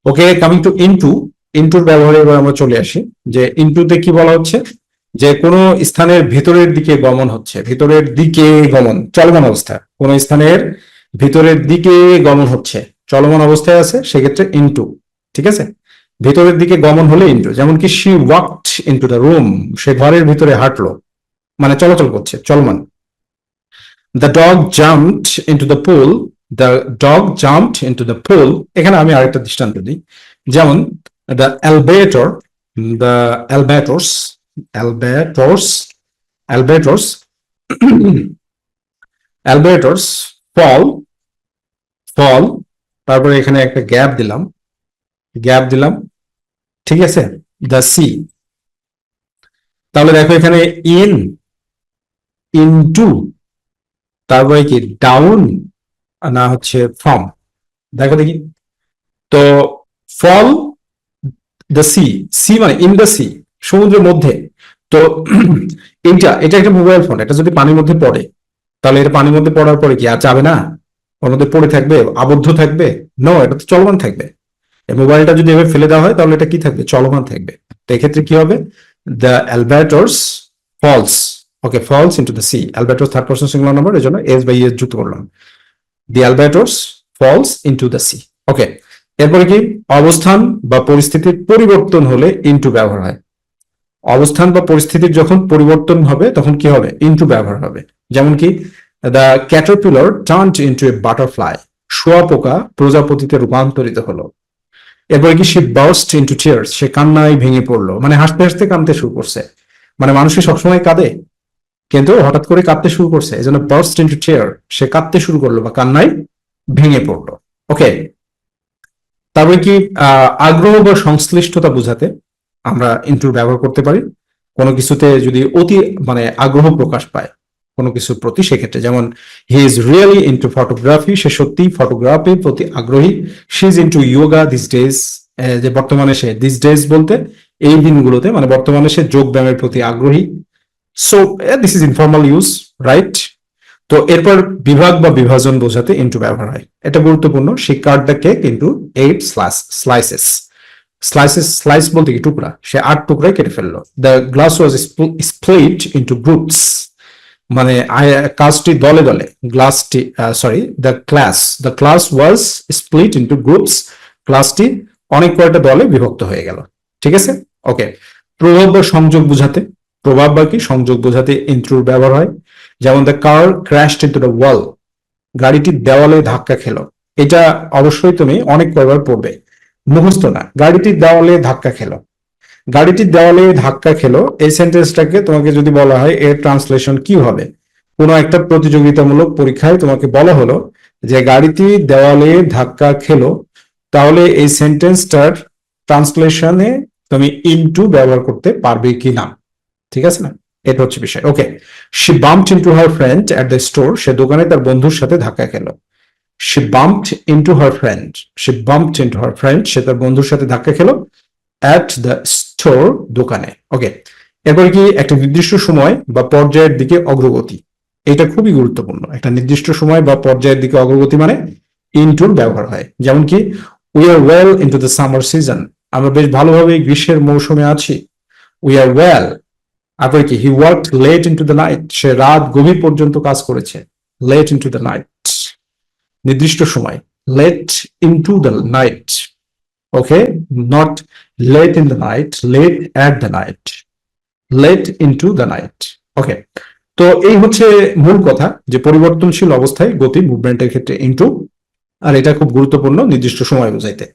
Okay, coming to into. ইনটুর ব্যবহারে এবার আমরা চলে আসি যে ইনটুতে কি বলা হচ্ছে, যে কোনো স্থানের ভিতরের দিকে গমন হচ্ছে, ভিতরের দিকে গমন, চলমান অবস্থা, কোনো স্থানের ভিতরের দিকে গমন হচ্ছে, চলমান অবস্থায় আছে, সেক্ষেত্রে ইনটু। ঠিক আছে, ভিতরের দিকে গমন হলে ইনটু। যেমন কি she walked into the room, সে ঘরের ভিতরে হাঁটলো, মানে চলাচল করছে, চলমান। The dog jumped into the pool, the dog jumped into the pool. এখানে আমি আরেকটা দৃষ্টান্ত দিই, যেমন দ্য অ্যালবেটর, দ্য অ্যালবেটর্স, অ্যালবেটর্স, অ্যালবেটর্স, অ্যালবেটর্স ফল, ফল, তারপরে এখানে একটা গ্যাপ দিলাম, গ্যাপ দিলাম, ঠিক আছে, দ্য সি। তাহলে দেখো এখানে ইন, ইনটু, তারপরে কি ডাউন, না হচ্ছে ফ্রম, দেখো দেখি। তো ফল দ্য সি, সি মানে ইন দ্য সি, সমুদ্রের মধ্যে। তো এটা একটা মোবাইল ফোন, এটা যদি পানির মধ্যে পড়ে, তাহলে এটা পানির মধ্যে পড়ার পরে কি আর যাবে না, ওর মধ্যে পড়ে থাকবে, আবদ্ধ থাকবে? নো, এটা তো চলমান থাকবে। এই মোবাইলটা যদি এভাবে ফেলে দেওয়া হয় তাহলে এটা কি থাকবে, চলমান থাকবে। তো এক্ষেত্রে কি হবে, the Alberts falls, okay, falls into the sea. Alberts third person singular number, এই জন্য এস বাই এস যুক্ত করলাম। The Alberts falls into the sea. Okay, এরপরে কি, অবস্থান বা পরিস্থিতির পরিবর্তন হলে ইনটু ব্যবহার হয়। অবস্থান বা পরিস্থিতির যখন পরিবর্তন হবে তখন কি হবে, ইনটু ব্যবহার হবে। যেমন কি the caterpillar turned into a butterfly, শুঁয়াপোকা প্রজাপতিতে রূপান্তরিত হলো। এরপরে কি, সে বার্স্ট ইনটু টিয়ার্স, সে কান্নায় ভেঙে পড়লো, মানে হাসতে হাসতে কাঁদতে শুরু করছে। মানে মানুষের সবসময় কাঁদে, কিন্তু হঠাৎ করে কাঁদতে শুরু করছে, এই জন্য বার্স্ট ইনটু টিয়ার, সে কাঁদতে শুরু করলো বা কান্নায় ভেঙে পড়লো। ওকে, তারপরে কি, আগ্রহ বা সংশ্লিষ্টতা বোঝাতে আমরা ইনটুর ব্যবহার করতে পারি। কোনো কিছুতে যদি অতি মানে আগ্রহ প্রকাশ পায় কোনো কিছুর প্রতি, সেক্ষেত্রে যেমন he is really into photography, সে সত্যি ফটোগ্রাফির প্রতি আগ্রহী। She is into yoga this days, যে বর্তমানে সে, দিস ডেজ বলতে এই দিনগুলোতে, মানে বর্তমানে সে যোগ ব্যায়ামের প্রতি আগ্রহী। So this is informal use, right? তো এরপর বিভাগ বা বিভাজন বোঝাতে ইনটু ব্যবহার হয়, এটা গুরুত্বপূর্ণ। She cut the cake into 8 slices. Slices, slice বলতে কি টুকরা, সে 8 টুকরায় কেটে ফেললো। The glass was split into groups, মানে কাজটি দলে দলে, গ্লাসটি, sorry, the class was split into groups, ক্লাসটি অনেক কয়টা দলে বিভক্ত হয়ে গেল। ঠিক আছে, ওকে। প্রভাব বা সংযোগ বোঝাতে, প্রভাব বা কি সংযোগ বোঝাতে ইনটুর ব্যবহার হয়। যেমন the car crashed into the wall, গাড়িটি দেওয়ালে ধাক্কা খেলো। এটা অবশ্যই তুমি অনেক কয়বার পড়বে, মুখস্থ না। গাড়িটি দেওয়ালে ধাক্কা খেলো, গাড়িটি দেওয়ালে ধাক্কা খেলো, এই সেন্টেন্সটাকে তোমাকে যদি বলা হয় এর ট্রান্সলেশন কি হবে, কোনো একটা প্রতিযোগিতামূলক পরীক্ষায় তোমাকে বলা হলো যে গাড়িটি দেওয়ালে ধাক্কা খেলো, তাহলে এই সেন্টেন্সটার ট্রান্সলেশনে তুমি ইনটু ব্যবহার করতে পারবে কি না, ঠিক আছে না? এটা হচ্ছে বিষয়। Okay, she bumped into her friend at the store, সে দোকানে তার বন্ধুর সাথে ধাক্কা খেলো। She bumped into her friend, she bumped into her friend, সে তার বন্ধুর সাথে ধাক্কা খেলো অ্যাট দ্য স্টোর, দোকানে। ওকে, এরপর কি, একটা নির্দিষ্ট সময় বা পর্যায়ের দিকে অগ্রগতি, এটা খুবই গুরুত্বপূর্ণ। একটা নির্দিষ্ট সময় বা পর্যায়ের দিকে অগ্রগতি মানে ইনটুর ব্যবহার হয়। যেমন কি we are well into the summer season, আমরা বেশ ভালোভাবে গ্রীষ্মের মৌসুমে আছি। We are well. তারপরে কি, he worked late into the night, সে রাত গভীর পর্যন্ত কাজ করেছে। লেট ইনটু দ্য নাইট, নির্দিষ্ট সময়, late into the night. Okay, not late in the night, late at the night, late into the night. ওকে, তো এই হচ্ছে মূল কথা, যে পরিবর্তনশীল অবস্থায় গতি, মুভমেন্টের ক্ষেত্রে ইনটু, আর এটা খুব গুরুত্বপূর্ণ নির্দিষ্ট সময় বোঝাইতে।